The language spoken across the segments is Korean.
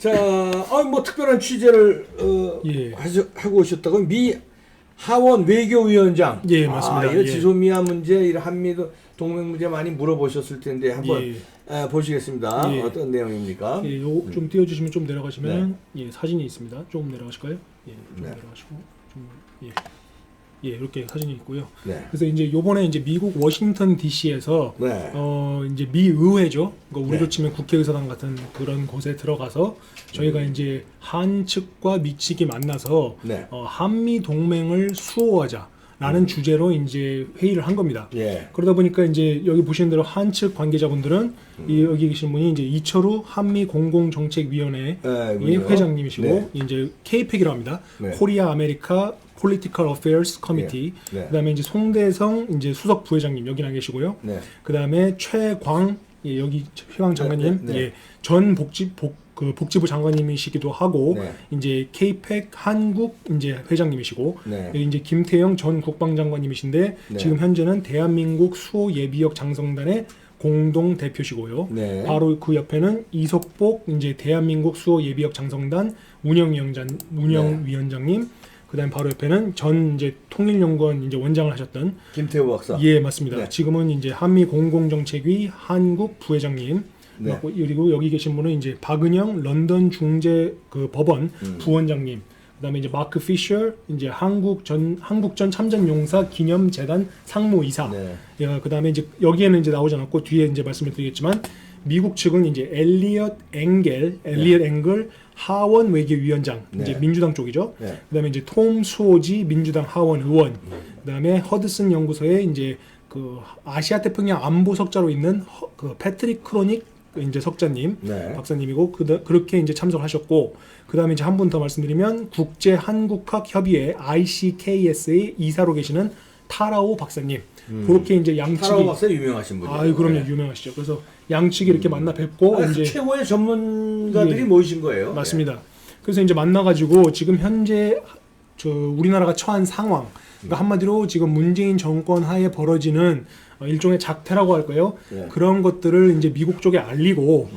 자, 뭐 특별한 취재를 예. 하고 오셨다고 미 하원 외교위원장. 예, 맞습니다. 이거 예. 지소미아 문제, 이런 한미도 동맹 문제 많이 물어보셨을 텐데 한번 보시겠습니다. 예. 어떤 내용입니까? 예, 좀 띄워주시면 좀 내려가시면 예, 사진이 있습니다. 좀 내려가실까요? 예, 좀 내려가시고 좀 예, 이렇게 사진이 있고요. 네. 그래서 이제 요번에 이제 미국 워싱턴 D.C.에서 네. 이제 미 의회죠. 그러니까 우리로 네. 치면 국회의사당 같은 그런 곳에 들어가서 저희가 이제 한 측과 미 측이 만나서 네. 한미 동맹을 수호하자라는 주제로 이제 회의를 한 겁니다. 예. 그러다 보니까 이제 여기 보시는 대로 한 측 관계자분들은 여기 계신 분이 이제 이철우 한미 공공정책위원회 회장님이시고 네. 이제 KPEC이라고 합니다. 네. 코리아 아메리카 Political Affairs Committee. 네. 그다음에 이제 송대성 이제 수석 부회장님 여기 나 계시고요. 네. 그다음에 최광 여기 최광 장관님 네. 예, 전 복지부 장관님이시기도 하고 네. 이제 KPEC 한국 이제 회장님이시고 네. 여기 이제 김태영 전 국방장관님이신데 네. 지금 현재는 대한민국 수호 예비역 장성단의 공동 대표시고요. 네. 바로 그 옆에는 이석복 이제 대한민국 수호 예비역 장성단 운영위원장님. 그다음 바로 옆에는 전 이제 통일연구원 이제 원장을 하셨던 김태우 박사. 예, 맞습니다. 네. 지금은 이제 한미 공공정책위 한국 부회장님. 네. 그리고 여기 계신 분은 이제 박은영 런던 중재 그 법원 부원장님. 그다음에 이제 마크 피셔 이제 한국전 참전용사 기념재단 상무이사. 네. 예, 그다음에 이제 여기에는 이제 나오지 않았고 뒤에 이제 말씀을 드리겠지만 미국 측은 이제 엘리엇 앵글 하원 외교위원장 네. 이제 민주당 쪽이죠. 네. 그다음에 이제 톰 수오지 민주당 하원 의원. 그다음에 허드슨 연구소에 이제 그 아시아 태평양 안보 석자로 있는 그 패트릭 크로닉 이제 석자님, 네. 박사님이고 그렇게 이제 참석하셨고 그다음에 이제 한 분 더 말씀드리면 국제 한국학 협의회 ICKS의 이사로 계시는 타라오 박사님. 그렇게 이제 양측이 타라오 박사 유명하신 분이에요. 아유 그럼요 네. 유명하시죠. 그래서 양측이 이렇게 만나 뵙고 이제 최고의 전문가들이 예. 모이신 거예요. 맞습니다. 그래서 이제 만나가지고 지금 현재 우리나라가 처한 상황, 그러니까 한마디로 지금 문재인 정권 하에 벌어지는 일종의 작태라고 할까요? 네. 그런 것들을 이제 미국 쪽에 알리고,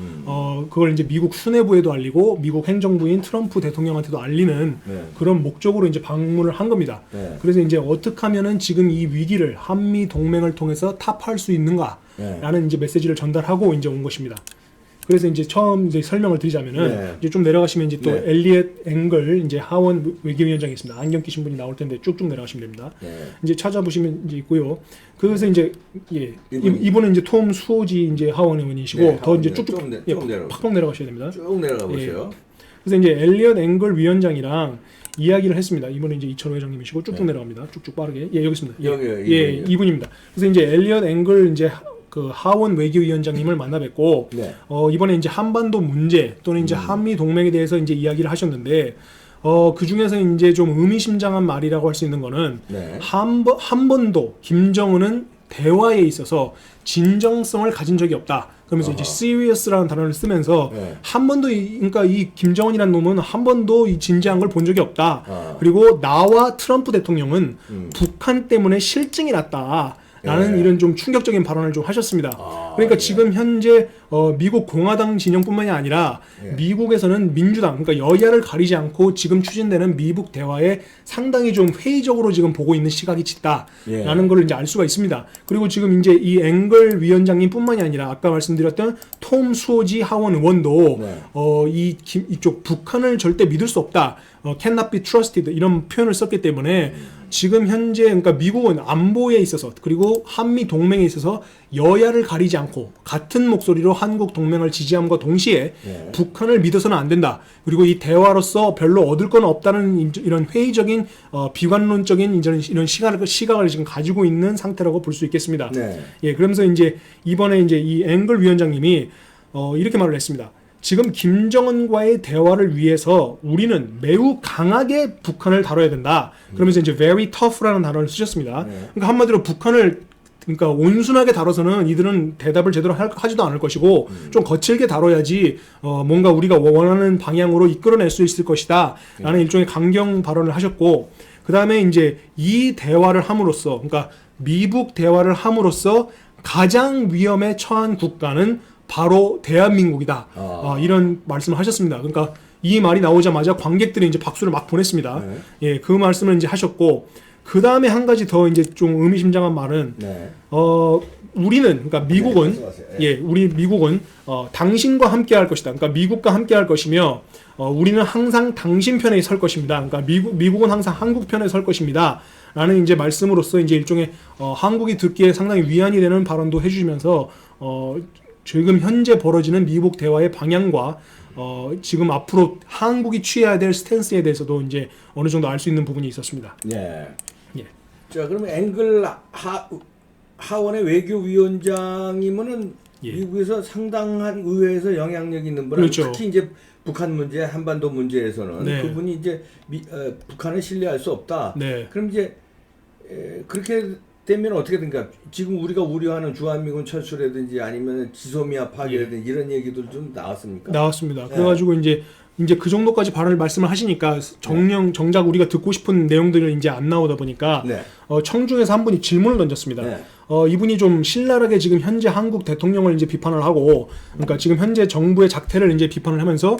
그걸 이제 미국 수뇌부에도 알리고, 미국 행정부인 트럼프 대통령한테도 알리는 네. 그런 목적으로 이제 방문을 한 겁니다. 네. 그래서 이제 어떻게 하면은 지금 이 위기를 한미 동맹을 통해서 타파할 수 있는가라는 이제 메시지를 전달하고 이제 온 것입니다. 그래서 이제 처음 이제 설명을 드리자면은 네. 이제 좀 내려가시면 이제 또 네. 엘리엇 앵글 이제 하원 외교위원장이 있습니다. 안경 끼신 분이 나올 텐데 쭉쭉 내려가시면 됩니다. 네. 이제 찾아보시면 이제 있고요. 그래서 이제 이분이- 이분은 이제 톰 수호지 이제 하원 의원이시고 네, 더 이제 하원 쭉쭉 좀 내려가세요. 팍팍 내려가셔야 됩니다. 쭉 내려가 보세요. 그래서 이제 엘리엇 앵글 위원장이랑 이야기를 했습니다. 이분은 이제 이철호 회장님이시고 쭉쭉 내려갑니다. 쭉쭉 빠르게. 예, 여기 있습니다. 여기, 예, 이분이요. 이분입니다. 그래서 이제 엘리엇 앵글 이제 그 하원 외교위원장님을 만나 뵙고 네. 이번에 이제 한반도 문제 또는 이제 한미 동맹에 대해서 이제 이야기를 하셨는데 그 중에서 이제 좀 의미심장한 말이라고 할 수 있는 거는 네. 한 번도 김정은은 대화에 있어서 진정성을 가진 적이 없다. 그러면서 이제 serious라는 단어를 쓰면서 네. 한 번도 그러니까 이 김정은이라는 놈은 한 번도 이 진지한 걸 본 적이 없다. 그리고 나와 트럼프 대통령은 북한 때문에 실증이 났다. 라는 네. 이런 좀 충격적인 발언을 좀 하셨습니다. 그러니까 네. 지금 현재 미국 공화당 진영뿐만이 아니라 네. 미국에서는 민주당, 그러니까 여야를 가리지 않고 지금 추진되는 미국 대화에 상당히 좀 회의적으로 지금 보고 있는 시각이 짙다라는 예. 걸 이제 알 수가 있습니다. 그리고 지금 이제 이 앵글 위원장님뿐만이 아니라 아까 말씀드렸던 톰 수오지 하원 의원도 네. 이쪽 북한을 절대 믿을 수 없다. cannot be trusted 이런 표현을 썼기 때문에 지금 현재 그러니까 미국은 안보에 있어서 그리고 한미 동맹에 있어서 여야를 가리지 않고 같은 목소리로 한국 동맹을 지지함과 동시에 네. 북한을 믿어서는 안 된다. 그리고 이 대화로서 별로 얻을 건 없다는 이런 회의적인 비관론적인 이런 시각을 지금 가지고 있는 상태라고 볼 수 있겠습니다. 네. 예, 그러면서 이제 이번에 이제 이 앵글 위원장님이 이렇게 말을 했습니다. 지금 김정은과의 대화를 위해서 우리는 매우 강하게 북한을 다뤄야 된다. 그러면서 이제 very tough라는 단어를 쓰셨습니다. 네. 그러니까 한마디로 북한을 그러니까 온순하게 다뤄서는 이들은 대답을 제대로 하지도 않을 것이고 좀 거칠게 다뤄야지 뭔가 우리가 원하는 방향으로 이끌어낼 수 있을 것이다. 라는 일종의 강경 발언을 하셨고 그 다음에 이제 이 대화를 함으로써 그러니까 미북 대화를 함으로써 가장 위험에 처한 국가는 바로 대한민국이다. 이런 말씀을 하셨습니다. 그러니까 이 말이 나오자마자 관객들이 이제 박수를 막 보냈습니다. 네. 예, 그 말씀을 이제 하셨고, 그 다음에 한 가지 더 이제 좀 의미심장한 말은, 네. 우리는, 그러니까 미국은, 네, 예, 우리 미국은, 당신과 함께 할 것이다. 그러니까 미국과 함께 할 것이며, 우리는 항상 당신 편에 설 것입니다. 그러니까 미국은 항상 한국 편에 설 것입니다. 라는 이제 말씀으로써 이제 일종의, 한국이 듣기에 상당히 위안이 되는 발언도 해주시면서, 지금 현재 벌어지는 미국 대화의 방향과, 지금 앞으로 한국이 취해야 될 스탠스에 대해서도 이제 어느 정도 알 수 있는 부분이 있었습니다. 네. 예. 자, 그럼 앵글 하원의 외교위원장이면은 예. 미국에서 상당한 의회에서 영향력 있는 분, 그렇죠. 특히 이제 북한 문제, 한반도 문제에서는 네. 그분이 이제 북한을 신뢰할 수 없다. 네. 그럼 이제 그렇게 되면 어떻게 된가? 지금 우리가 우려하는 주한미군 철수라든지 아니면 지소미아 파괴라든지 이런 얘기들 좀 나왔습니까? 나왔습니다. 그래가지고 이제 그 정도까지 발언을 말씀을 하시니까 정작 우리가 듣고 싶은 내용들은 이제 안 나오다 보니까 네. 청중에서 한 분이 질문을 던졌습니다. 네. 이분이 좀 신랄하게 지금 현재 한국 대통령을 이제 비판을 하고, 그러니까 지금 현재 정부의 작태를 이제 비판을 하면서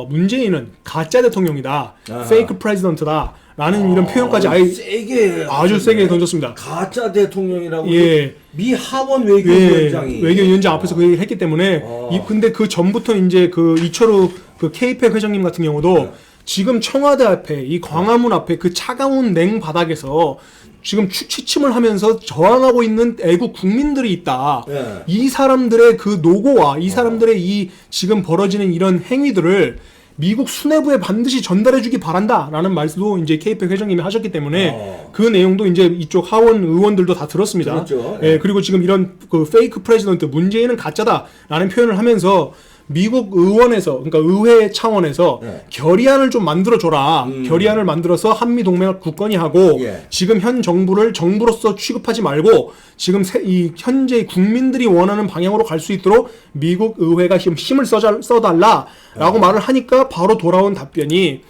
문재인은 가짜 대통령이다, 페이크 프레지던트다. 라는 이런 표현까지 아주 세게 던졌습니다. 가짜 대통령이라고 예. 미 하원 외교위원장이 외교위원장 앞에서 그 얘기를 했기 때문에 근데 그 전부터 이제 그 이철우 그 K팩 회장님 같은 경우도 지금 청와대 앞에 이 광화문 앞에 그 차가운 냉 바닥에서 지금 취침을 하면서 저항하고 있는 애국 국민들이 있다. 네. 이 사람들의 그 노고와 이 사람들의 이 지금 벌어지는 이런 행위들을 미국 수뇌부에 반드시 전달해주기 바란다라는 말씀도 이제 K팩 회장님이 하셨기 때문에 그 내용도 이제 이쪽 하원 의원들도 다 들었습니다. 그렇죠. 예, 그리고 지금 이런 그 페이크 프레지던트 문재인은 가짜다라는 표현을 하면서 미국 의원에서 그러니까 의회 차원에서 결의안을 좀 만들어줘라. 결의안을 만들어서 한미 동맹을 굳건히 하고 지금 현 정부를 정부로서 취급하지 말고 지금 이 현재 국민들이 원하는 방향으로 갈 수 있도록 미국 의회가 힘을 써달라라고 말을 하니까 바로 돌아온 답변이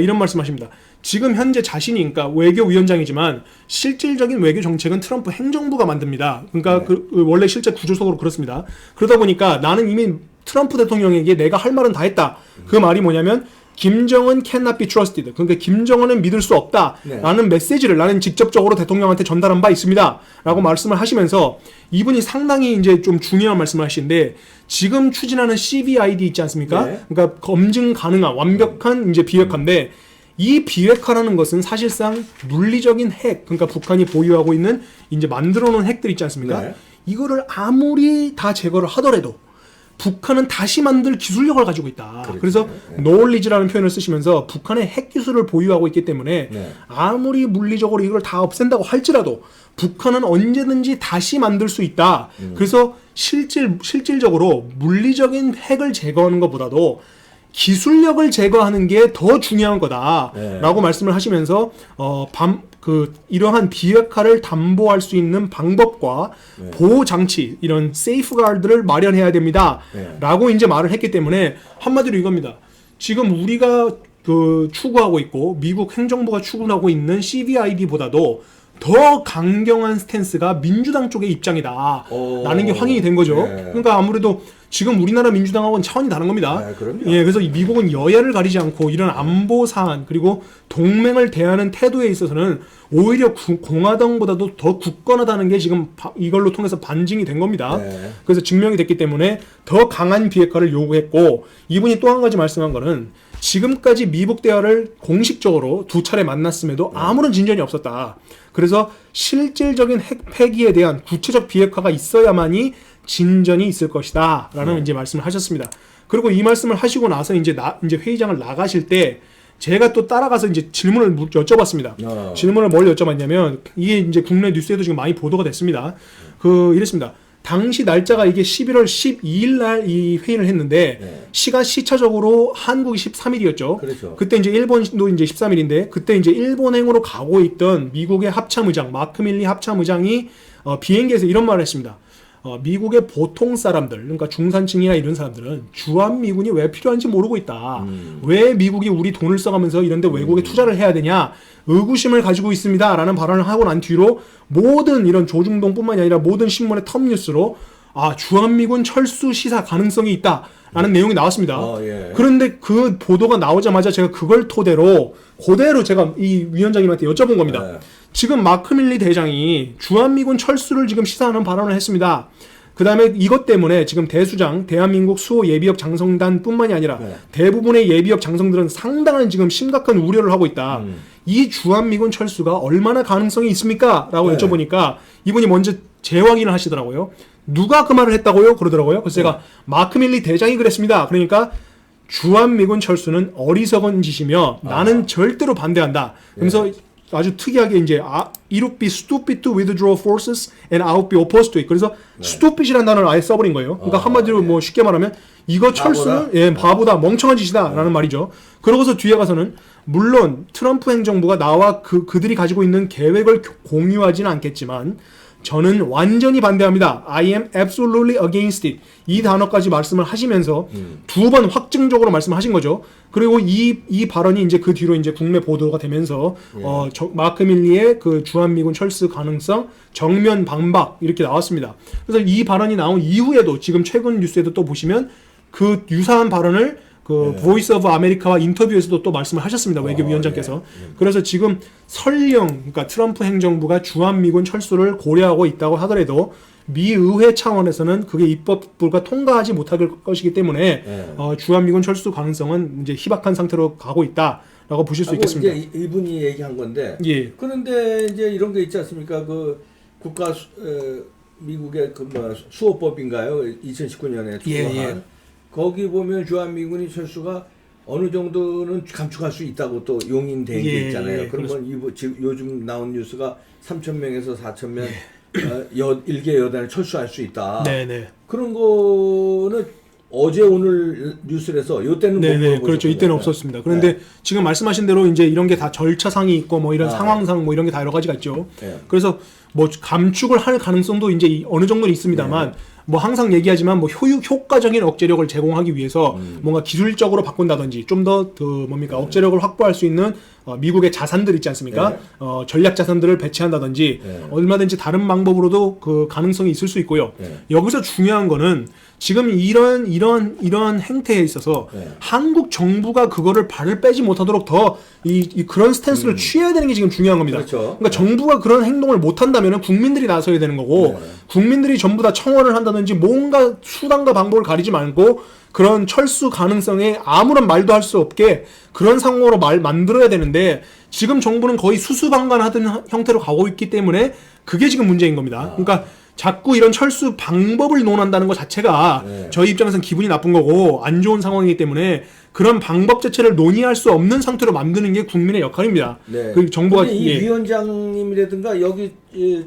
이런 말씀하십니다. 지금 현재 자신이 그러니까 외교위원장이지만 실질적인 외교 정책은 트럼프 행정부가 만듭니다. 그러니까 원래 실제 구조적으로 그렇습니다. 그러다 보니까 나는 이미 트럼프 대통령에게 내가 할 말은 다 했다. 그 말이 뭐냐면 김정은 cannot be trusted. 그러니까 김정은은 믿을 수 없다라는 메시지를 나는 직접적으로 대통령한테 전달한 바 있습니다라고 말씀을 하시면서 이분이 상당히 이제 좀 중요한 말씀을 하시는데 지금 추진하는 CVID 있지 않습니까? 그러니까 검증 가능한 완벽한 이제 비핵화인데 이 비핵화라는 것은 사실상 물리적인 핵, 그러니까 북한이 보유하고 있는 이제 만들어 놓은 핵들 있지 않습니까? 이거를 아무리 다 제거를 하더라도 북한은 다시 만들 기술력을 가지고 있다. 그래서 knowledge라는 표현을 쓰시면서 북한의 핵 기술을 보유하고 있기 때문에 아무리 물리적으로 이걸 다 없앤다고 할지라도 북한은 언제든지 다시 만들 수 있다. 그래서 실질적으로 물리적인 핵을 제거하는 것보다도 기술력을 제거하는 게 더 중요한 거다라고 말씀을 하시면서 이러한 비핵화를 담보할 수 있는 방법과 보호 장치 이런 세이프가드를 마련해야 됩니다라고 이제 말을 했기 때문에 한마디로 이겁니다. 지금 우리가 추구하고 있고 미국 행정부가 추구하고 있는 CVID보다도 더 강경한 스탠스가 민주당 쪽의 입장이다. 라는 게 확인이 된 거죠. 그러니까 아무래도 지금 우리나라 민주당하고는 차원이 다른 겁니다. 예, 그래서 미국은 여야를 가리지 않고 이런 안보 사안 그리고 동맹을 대하는 태도에 있어서는 오히려 공화당보다도 더 굳건하다는 게 지금 이걸로 통해서 반증이 된 겁니다. 그래서 증명이 됐기 때문에 더 강한 비핵화를 요구했고 이분이 또 한 가지 말씀한 거는 지금까지 미국 대화를 공식적으로 2차례 만났음에도 아무런 진전이 없었다. 그래서 실질적인 핵 폐기에 대한 구체적 비핵화가 있어야만이 진전이 있을 것이다. 라는 이제 말씀을 하셨습니다. 그리고 이 말씀을 하시고 나서 이제 회의장을 나가실 때 제가 또 따라가서 이제 질문을 여쭤봤습니다. 질문을 뭘 여쭤봤냐면 이게 이제 국내 뉴스에도 지금 많이 보도가 됐습니다. 이랬습니다. 당시 날짜가 이게 11월 12일 날 이 회의를 했는데 시차적으로 한국이 13일이었죠. 그렇죠. 그때 이제 일본도 이제 13일인데 그때 이제 일본행으로 가고 있던 미국의 합참의장 마크 밀리 합참의장이 비행기에서 이런 말을 했습니다. 미국의 보통 사람들, 그러니까 중산층이나 이런 사람들은 주한미군이 왜 필요한지 모르고 있다. 왜 미국이 우리 돈을 써가면서 이런데 외국에 투자를 해야 되냐. 의구심을 가지고 있습니다. 라는 발언을 하고 난 뒤로 모든 이런 조중동뿐만이 아니라 모든 신문의 톱뉴스로 주한미군 철수 시사 가능성이 있다라는 내용이 나왔습니다. 예. 그런데 그 보도가 나오자마자 제가 그걸 토대로 그대로 제가 이 위원장님한테 여쭤본 겁니다. 네. 지금 마크 밀리 대장이 주한미군 철수를 지금 시사하는 발언을 했습니다. 그 다음에 이것 때문에 지금 대수장, 대한민국 수호 예비역 장성단 뿐만이 아니라 네. 대부분의 예비역 장성들은 상당한 지금 심각한 우려를 하고 있다. 이 주한미군 철수가 얼마나 가능성이 있습니까? 라고 네. 여쭤보니까 이분이 먼저 재확인을 하시더라고요. 누가 그 말을 했다고요? 그러더라고요. 그래서 제가 마크 밀리 대장이 그랬습니다. 그러니까 주한미군 철수는 어리석은 짓이며 나는 절대로 반대한다. 그러면서 아주 특이하게 이제 it would be stupid to withdraw forces and I would be opposed to it. 그래서 stupid이라는 단어를 아예 써버린 거예요. 그러니까 한마디로 뭐 쉽게 말하면 이거 철수는 바보다, 멍청한 짓이다라는 말이죠. 그러고서 뒤에 가서는 물론 트럼프 행정부가 나와 그들이 가지고 있는 계획을 공유하지는 않겠지만 저는 완전히 반대합니다. I am absolutely against it. 이 단어까지 말씀을 하시면서 두 번 확증적으로 말씀하신 거죠. 그리고 이 발언이 이제 그 뒤로 이제 국내 보도가 되면서 마크 밀리의 그 주한미군 철수 가능성 정면 반박 이렇게 나왔습니다. 그래서 이 발언이 나온 이후에도 지금 최근 뉴스에도 또 보시면 그 유사한 발언을 보이스 오브 아메리카와 인터뷰에서도 또 말씀을 하셨습니다. 외교위원장께서. 그래서 지금 설령 그러니까 트럼프 행정부가 주한미군 철수를 고려하고 있다고 하더라도 미 의회 차원에서는 그게 입법부가 통과하지 못할 것이기 때문에 주한미군 철수 가능성은 이제 희박한 상태로 가고 있다라고 보실 수 있겠습니다. 이제 이분이 얘기한 건데. 예. 그런데 이제 이런 게 있지 않습니까? 그 미국의 그 수호법인가요? 2019년에 통과한. 거기 보면 주한미군이 철수가 어느 정도는 감축할 수 있다고 또 용인된 게 있잖아요. 그러면 지금 요즘 나온 뉴스가 3,000명에서 4,000명 일개 여단을 철수할 수 있다. 그런 거는 어제 오늘 뉴스에서 요때는 네네 그렇죠. 이때는 없었습니다. 그런데 지금 말씀하신 대로 이제 이런 게 다 절차상이 있고 뭐 이런 상황상 뭐 이런 게 다 여러 가지가 있죠. 그래서 뭐 감축을 할 가능성도 이제 어느 정도는 있습니다만 뭐 항상 얘기하지만 뭐 효과적인 억제력을 제공하기 위해서 뭔가 기술적으로 바꾼다든지 좀 더 뭡니까 억제력을 확보할 수 있는 미국의 자산들 있지 않습니까? 전략 자산들을 배치한다든지 얼마든지 다른 방법으로도 그 가능성이 있을 수 있고요. 여기서 중요한 거는 지금 이런 행태에 있어서 한국 정부가 그거를 발을 빼지 못하도록 더 그런 스탠스를 취해야 되는 게 지금 중요한 겁니다. 그렇죠. 그러니까 정부가 그런 행동을 못 한다면 국민들이 나서야 되는 거고 국민들이 전부 다 청원을 한다든지 뭔가 수단과 방법을 가리지 말고 그런 철수 가능성에 아무런 말도 할 수 없게 그런 상황으로 만들어야 되는데 지금 정부는 거의 수수방관하던 형태로 가고 있기 때문에 그게 지금 문제인 겁니다. 그러니까 자꾸 이런 철수 방법을 논한다는 것 자체가 저희 입장에서는 기분이 나쁜 거고 안 좋은 상황이기 때문에 그런 방법 자체를 논의할 수 없는 상태로 만드는 게 국민의 역할입니다. 그 정부가 이 위원장님이라든가 여기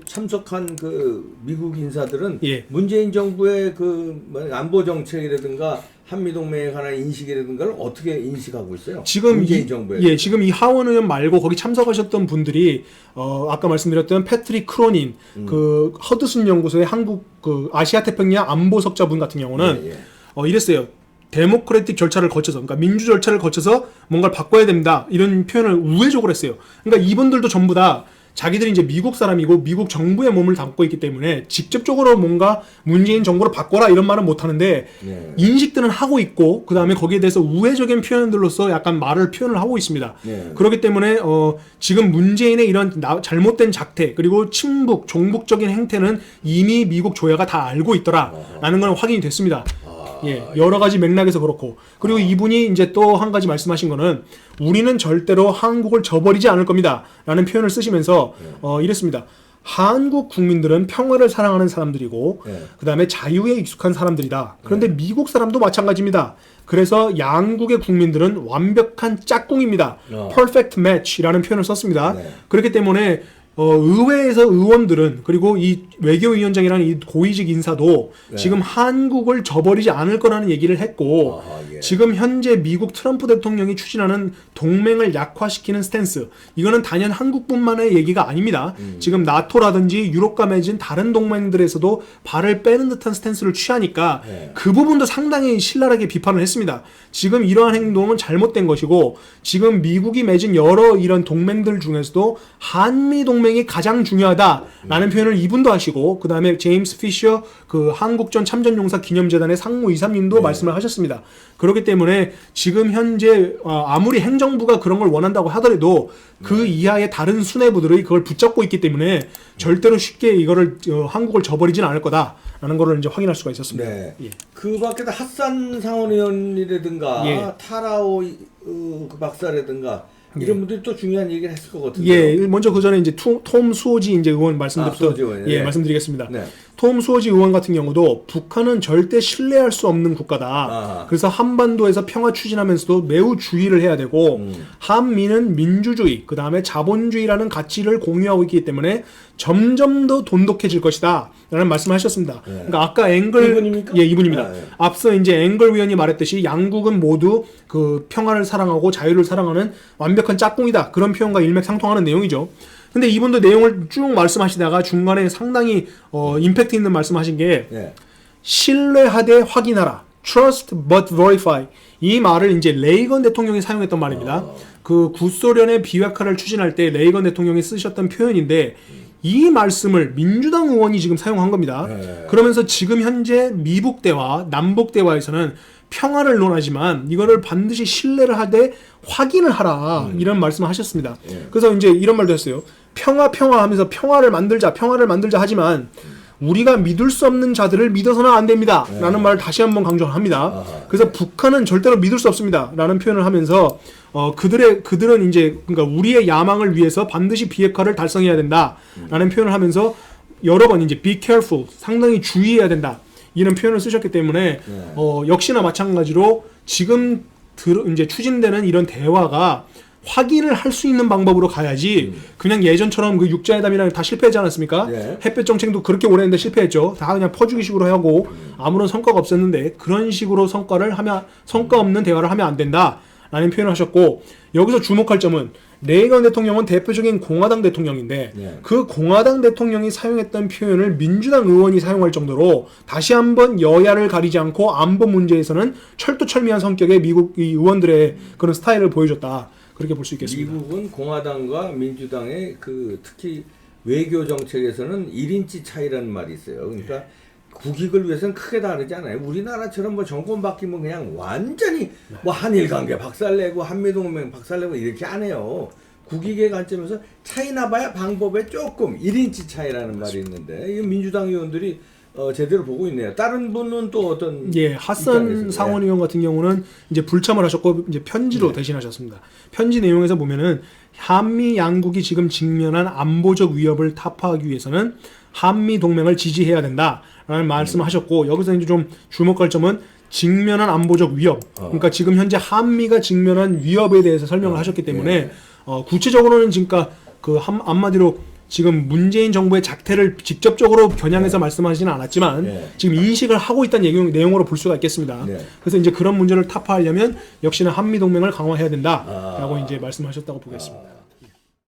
참석한 그 미국 인사들은 문재인 정부의 그 안보 정책이라든가 한미동맹에 관한 인식이라든가를 어떻게 인식하고 있어요? 지금 문재인 정부에 지금 이 하원 의원 말고 거기 참석하셨던 분들이 아까 말씀드렸던 패트릭 크로닌 그 허드슨 연구소의 한국 그 아시아 태평양 안보석자분 같은 경우는 이랬어요. 데모크래틱 절차를 거쳐서, 그러니까 민주 절차를 거쳐서 뭔가를 바꿔야 됩니다. 이런 표현을 우회적으로 했어요. 그러니까 이분들도 전부 다 자기들이 이제 미국 사람이고 미국 정부의 몸을 담고 있기 때문에 직접적으로 뭔가 문재인 정부를 바꿔라 이런 말은 못 하는데 인식들은 하고 있고 그 다음에 거기에 대해서 우회적인 표현들로서 약간 표현을 하고 있습니다. 그렇기 때문에 지금 문재인의 이런 잘못된 작태 그리고 친북, 종북적인 행태는 이미 미국 조야가 다 알고 있더라라는 건 확인이 됐습니다. 여러 가지 맥락에서 그렇고 그리고 이분이 이제 또 한 가지 말씀하신 거는 우리는 절대로 한국을 저버리지 않을 겁니다 라는 표현을 쓰시면서 이랬습니다. 한국 국민들은 평화를 사랑하는 사람들이고 그 다음에 자유에 익숙한 사람들이다. 그런데 미국 사람도 마찬가지입니다. 그래서 양국의 국민들은 완벽한 짝꿍입니다. Perfect match라는 표현을 썼습니다. 그렇기 때문에 의회에서 의원들은 그리고 이 외교위원장이라는 이 고위직 인사도 지금 한국을 저버리지 않을 거라는 얘기를 했고 지금 현재 미국 트럼프 대통령이 추진하는 동맹을 약화시키는 스탠스 이거는 단연 한국뿐만의 얘기가 아닙니다. 지금 나토라든지 유럽과 맺은 다른 동맹들에서도 발을 빼는 듯한 스탠스를 취하니까 그 부분도 상당히 신랄하게 비판을 했습니다. 지금 이러한 행동은 잘못된 것이고 지금 미국이 맺은 여러 이런 동맹들 중에서도 한미 동맹 동맹이 가장 중요하다라는 표현을 이분도 하시고 그 다음에 제임스 피셔 그 한국전 참전용사 기념재단의 상무이사님도 말씀을 하셨습니다. 그렇기 때문에 지금 현재 아무리 행정부가 그런 걸 원한다고 하더라도 그 이하의 다른 수뇌부들이 그걸 붙잡고 있기 때문에 절대로 쉽게 이거를 한국을 저버리진 않을 거다라는 거를 이제 확인할 수가 있었습니다. 네. 예. 그 밖에도 핫산 상원의원이라든가 예. 타라오 그 박사라든가 이런 분들이 또 중요한 얘기를 했을 것 같은데요. 예, 먼저 그 전에 이제 톰 수오지 이제 의원 말씀드렸던 예, 말씀드리겠습니다. 네. 톰 수오지 의원 같은 경우도 북한은 절대 신뢰할 수 없는 국가다. 아하. 그래서 한반도에서 평화 추진하면서도 매우 주의를 해야 되고 한미는 민주주의, 그 다음에 자본주의라는 가치를 공유하고 있기 때문에 점점 더 돈독해질 것이다. 라는 말씀을 하셨습니다. 네. 그러니까 아까 앵글 이분입니까? 예, 이분입니다. 네. 앞서 이제 앵글 위원이 말했듯이 양국은 모두 그 평화를 사랑하고 자유를 사랑하는 완벽한 짝꿍이다. 그런 표현과 일맥상통하는 내용이죠. 근데 이분도 내용을 쭉 말씀하시다가 중간에 상당히 임팩트 있는 말씀하신 게 네. 신뢰하되 확인하라. Trust but verify. 이 말을 이제 레이건 대통령이 사용했던 말입니다. 그 구소련의 비핵화를 추진할 때 레이건 대통령이 쓰셨던 표현인데 이 말씀을 민주당 의원이 지금 사용한 겁니다. 네. 그러면서 지금 현재 미북 대화, 남북 대화에서는 평화를 논하지만 이거를 반드시 신뢰를 하되 확인을 하라 이런 말씀을 하셨습니다. 그래서 이제 이런 말도 했어요. 평화 하면서 평화를 만들자 하지만 우리가 믿을 수 없는 자들을 믿어서는 안 됩니다. 라는 말을 다시 한번 강조합니다. 그래서 북한은 절대로 믿을 수 없습니다. 라는 표현을 하면서 그들은 이제 그러니까 우리의 야망을 위해서 반드시 비핵화를 달성해야 된다. 라는 표현을 하면서 여러 번 이제 be careful 상당히 주의해야 된다. 이런 표현을 쓰셨기 때문에 역시나 마찬가지로 지금 이제 추진되는 이런 대화가 확인을 할 수 있는 방법으로 가야지 그냥 예전처럼 그 육자회담이랑 다 실패하지 않았습니까? 네. 햇볕 정책도 그렇게 오래 했는데 실패했죠. 다 그냥 퍼주기식으로 하고 아무런 성과가 없었는데 그런 식으로 성과 없는 대화를 하면 안 된다라는 표현을 하셨고 여기서 주목할 점은 레이건 대통령은 대표적인 공화당 대통령인데 그 공화당 대통령이 사용했던 표현을 민주당 의원이 사용할 정도로 다시 한번 여야를 가리지 않고 안보 문제에서는 철두철미한 성격의 미국 의원들의 그런 스타일을 보여줬다. 그렇게 볼 수 있겠습니다. 미국은 공화당과 민주당의 그 특히 외교 정책에서는 1인치 차이라는 말이 있어요. 그러니까 국익을 위해서는 크게 다르지 않아요. 우리나라처럼 뭐 정권 바뀌면 그냥 완전히 뭐 한일 관계 박살내고 한미동맹 박살내고 이렇게 안 해요. 국익의 관점에서 차이 나봐야 방법에 조금 1인치 차이라는 말이 있는데 이 민주당 의원들이 제대로 보고 있네요. 다른 분은 또 어떤 핫산 상원의원 같은 경우는 이제 불참을 하셨고 이제 편지로 대신하셨습니다. 편지 내용에서 보면은 한미 양국이 지금 직면한 안보적 위협을 타파하기 위해서는 한미 동맹을 지지해야 된다라는 말씀을 하셨고 여기서 이제 좀 주목할 점은 직면한 안보적 위협. 그러니까 지금 현재 한미가 직면한 위협에 대해서 설명을 하셨기 때문에 구체적으로는 지금까 그 한마디로 지금 문재인 정부의 작태를 직접적으로 겨냥해서 말씀하시지는 않았지만 지금 인식을 하고 있다는 내용으로 볼 수가 있겠습니다. 그래서 이제 그런 문제를 타파하려면 역시나 한미 동맹을 강화해야 된다라고 이제 말씀하셨다고 보겠습니다.